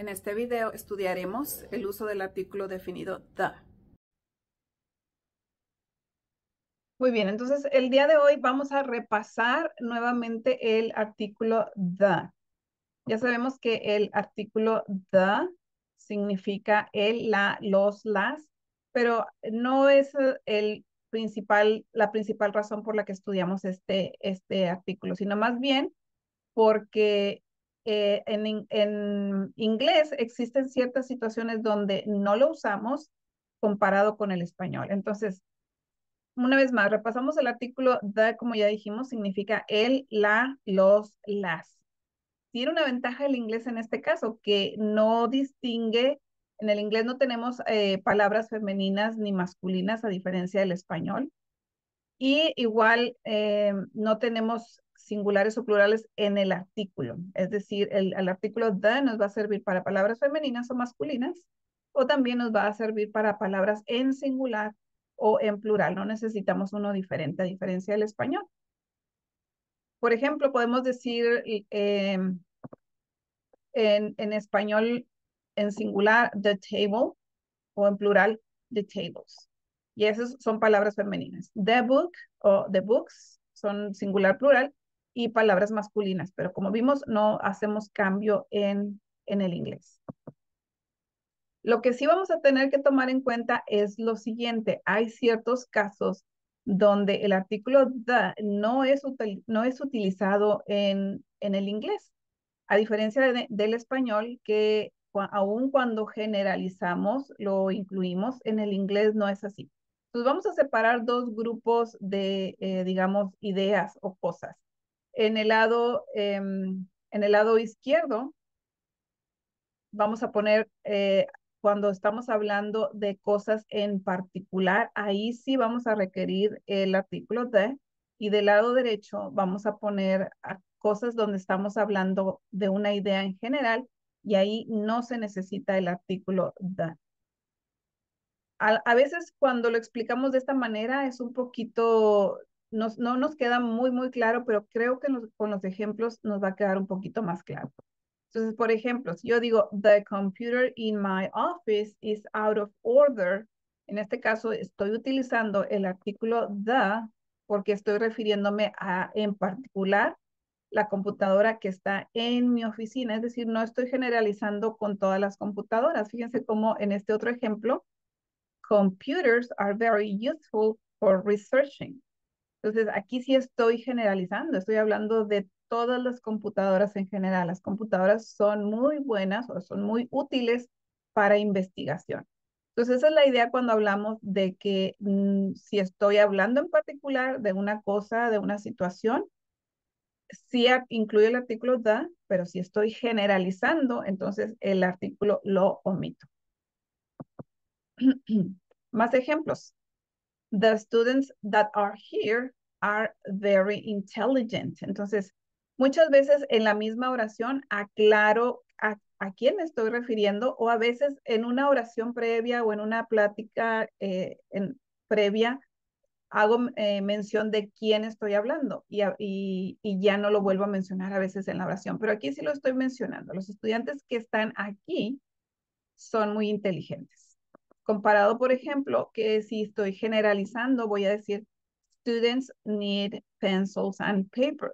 En este video estudiaremos el uso del artículo definido the. Muy bien, entonces el día de hoy vamos a repasar nuevamente el artículo the. Ya sabemos que el artículo the significa el, la, los, las, pero no es la principal razón por la que estudiamos este artículo, sino más bien porque en inglés existen ciertas situaciones donde no lo usamos comparado con el español. Entonces, una vez más, repasamos el artículo the, como ya dijimos, significa el, la, los, las. Tiene una ventaja el inglés en este caso, que no distingue, en el inglés no tenemos palabras femeninas ni masculinas a diferencia del español. Y igual no tenemos singulares o plurales en el artículo. Es decir, el artículo the nos va a servir para palabras femeninas o masculinas, o también nos va a servir para palabras en singular o en plural. No necesitamos uno diferente a diferencia del español. Por ejemplo, podemos decir en español en singular the table o en plural the tables. Y esas son palabras femeninas. The book o the books son singular plural y palabras masculinas, pero como vimos no hacemos cambio en el inglés. Lo que sí vamos a tener que tomar en cuenta es lo siguiente. Hay ciertos casos donde el artículo the no es utilizado en el inglés, a diferencia del español, que aun cuando generalizamos, lo incluimos, en el inglés no es así. Entonces vamos a separar dos grupos de, digamos, ideas o cosas. En el lado izquierdo, vamos a poner, cuando estamos hablando de cosas en particular, ahí sí vamos a requerir el artículo de, y del lado derecho vamos a poner cosas donde estamos hablando de una idea en general, y ahí no se necesita el artículo de. A veces cuando lo explicamos de esta manera es un poquito, no nos queda muy claro, pero creo que con los ejemplos nos va a quedar un poquito más claro. Entonces, por ejemplo, si yo digo, the computer in my office is out of order, en este caso estoy utilizando el artículo the porque estoy refiriéndome a, en particular, la computadora que está en mi oficina. Es decir, no estoy generalizando con todas las computadoras. Fíjense cómo en este otro ejemplo, computers are very useful for researching. Entonces, aquí sí estoy generalizando, estoy hablando de todas las computadoras en general. Las computadoras son muy buenas o son muy útiles para investigación. Entonces, esa es la idea cuando hablamos de que si estoy hablando en particular de una cosa, de una situación, sí incluye el artículo the, pero si estoy generalizando, entonces el artículo lo omito. Más ejemplos. The students that are here are very intelligent. Entonces, muchas veces en la misma oración aclaro a quién me estoy refiriendo, o a veces en una oración previa o en una plática previa hago mención de quién estoy hablando y ya no lo vuelvo a mencionar a veces en la oración, pero aquí sí lo estoy mencionando. Los estudiantes que están aquí son muy inteligentes. Comparado, por ejemplo, que si estoy generalizando, voy a decir, students need pencils and paper.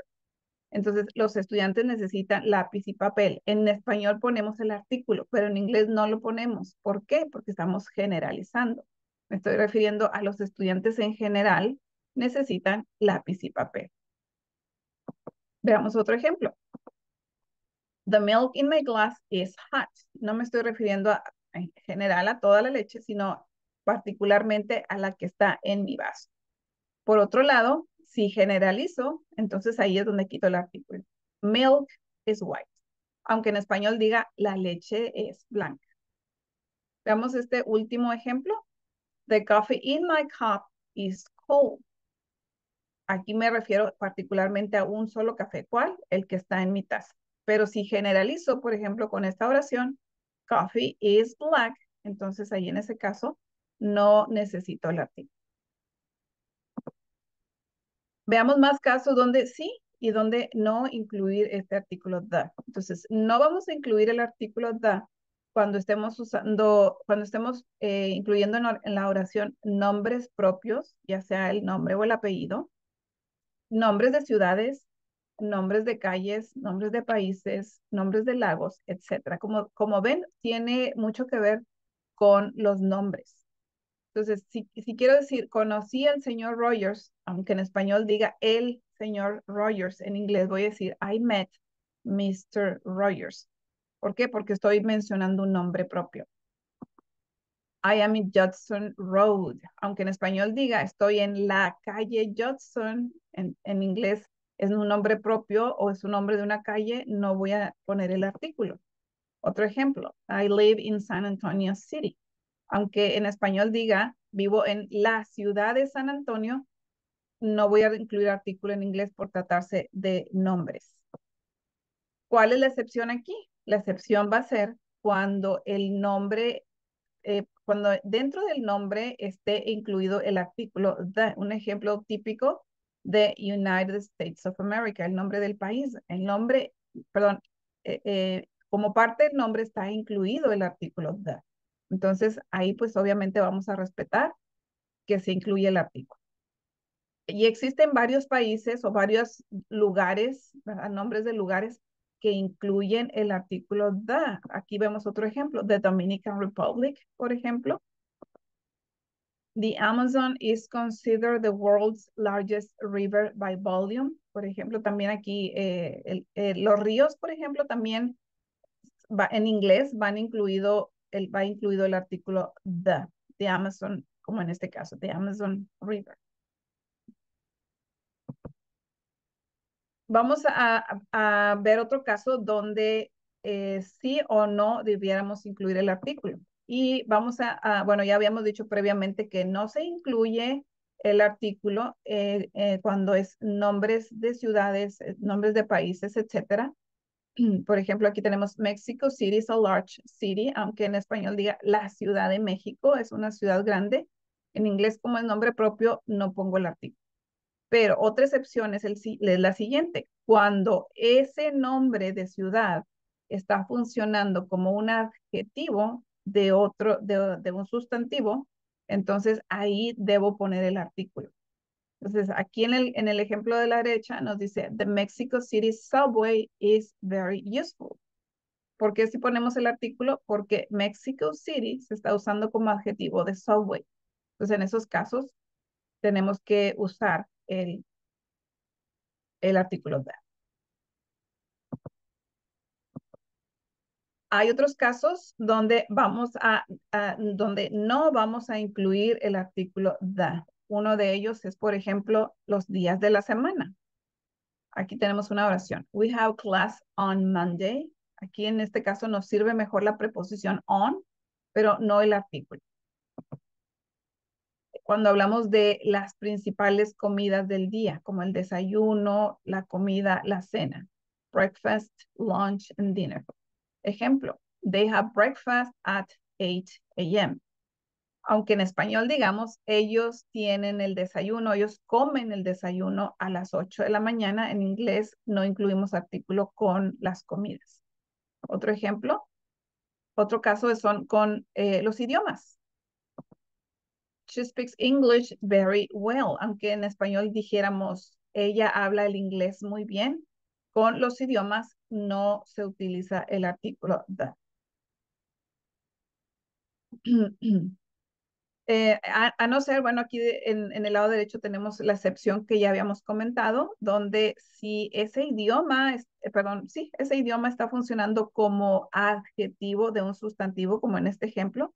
Entonces, los estudiantes necesitan lápiz y papel. En español ponemos el artículo, pero en inglés no lo ponemos. ¿Por qué? Porque estamos generalizando. Me estoy refiriendo a los estudiantes en general, necesitan lápiz y papel. Veamos otro ejemplo. The milk in my glass is hot. No me estoy refiriendo en general a toda la leche, sino particularmente a la que está en mi vaso. Por otro lado, si generalizo, entonces ahí es donde quito el artículo. Milk is white. Aunque en español diga la leche es blanca. Veamos este último ejemplo. The coffee in my cup is cold. Aquí me refiero particularmente a un solo café. ¿Cuál? El que está en mi taza. Pero si generalizo, por ejemplo, con esta oración, coffee is black, entonces ahí en ese caso no necesito el artículo. Veamos más casos donde sí y donde no incluir este artículo the. Entonces, no vamos a incluir el artículo the cuando estemos incluyendo en la oración nombres propios, ya sea el nombre o el apellido, nombres de ciudades, nombres de calles, nombres de países, nombres de lagos, etcétera. Como ven, tiene mucho que ver con los nombres. Entonces, si quiero decir, conocí al señor Rogers, aunque en español diga el señor Rogers, en inglés voy a decir, I met Mr. Rogers. ¿Por qué? Porque estoy mencionando un nombre propio. I am in Judson Road. Aunque en español diga, estoy en la calle Judson, en inglés es un nombre propio o es un nombre de una calle, no voy a poner el artículo. Otro ejemplo, I live in San Antonio City. Aunque en español diga, vivo en la ciudad de San Antonio, no voy a incluir artículo en inglés por tratarse de nombres. ¿Cuál es la excepción aquí? La excepción va a ser cuando el nombre, cuando dentro del nombre esté incluido el artículo the. Un ejemplo típico de United States of America, el nombre del país. El nombre, perdón, como parte del nombre está incluido el artículo the. Entonces, ahí pues obviamente vamos a respetar que se incluye el artículo. Y existen varios países o varios lugares, ¿verdad? Nombres de lugares que incluyen el artículo the. Aquí vemos otro ejemplo, the Dominican Republic, por ejemplo. The Amazon is considered the world's largest river by volume. Por ejemplo, también aquí los ríos, por ejemplo, también en inglés va incluido el artículo the Amazon, como en este caso, the Amazon River. Vamos a ver otro caso donde sí o no debiéramos incluir el artículo. Y vamos bueno, ya habíamos dicho previamente que no se incluye el artículo cuando es nombres de ciudades, nombres de países, etcétera. Por ejemplo, aquí tenemos Mexico City is a large city, aunque en español diga la Ciudad de México, es una ciudad grande. En inglés, como es nombre propio, no pongo el artículo. Pero otra excepción es la siguiente. Cuando ese nombre de ciudad está funcionando como un adjetivo de un sustantivo, entonces ahí debo poner el artículo. Entonces, aquí en el ejemplo de la derecha nos dice, the Mexico City subway is very useful. ¿Por qué si ponemos el artículo? Porque Mexico City se está usando como adjetivo de subway. Entonces, en esos casos, tenemos que usar el artículo that. Hay otros casos donde donde no vamos a incluir el artículo the. Uno de ellos es, por ejemplo, los días de la semana. Aquí tenemos una oración. We have class on Monday. Aquí en este caso nos sirve mejor la preposición on, pero no el artículo. Cuando hablamos de las principales comidas del día, como el desayuno, la comida, la cena. Breakfast, lunch, and dinner. Ejemplo, they have breakfast at 8 a.m. Aunque en español digamos, ellos tienen el desayuno, ellos comen el desayuno a las 8 de la mañana. En inglés no incluimos artículo con las comidas. Otro ejemplo, otro caso son con los idiomas. She speaks English very well. Aunque en español dijéramos, ella habla el inglés muy bien. Con los idiomas no se utiliza el artículo the. A no ser, bueno, aquí en el lado derecho tenemos la excepción que ya habíamos comentado, donde si ese idioma, sí, ese idioma está funcionando como adjetivo de un sustantivo, como en este ejemplo,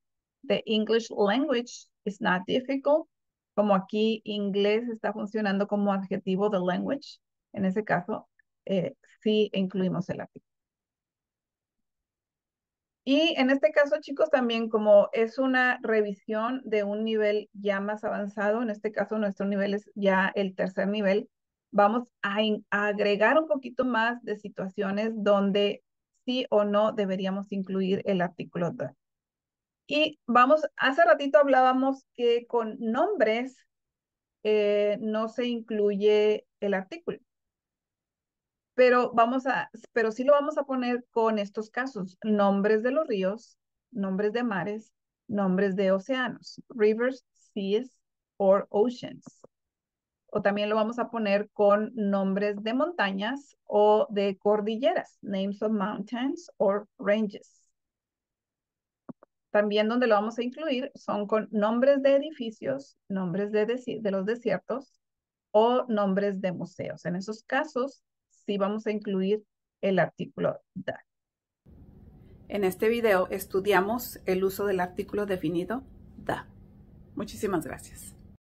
the English language is not difficult, como aquí inglés está funcionando como adjetivo de language, en ese caso, sí incluimos el artículo. Y en este caso, chicos, también como es una revisión de un nivel ya más avanzado, en este caso nuestro nivel es ya el tercer nivel, vamos a agregar un poquito más de situaciones donde sí o no deberíamos incluir el artículo the. Y hace ratito hablábamos que con nombres no se incluye el artículo. Pero sí lo vamos a poner con estos casos, nombres de los ríos, nombres de mares, nombres de océanos, rivers, seas, or oceans. O también lo vamos a poner con nombres de montañas o de cordilleras, names of mountains or ranges. También donde lo vamos a incluir son con nombres de edificios, nombres de los desiertos o nombres de museos. En esos casos, sí vamos a incluir el artículo that. En este video estudiamos el uso del artículo definido the. Muchísimas gracias.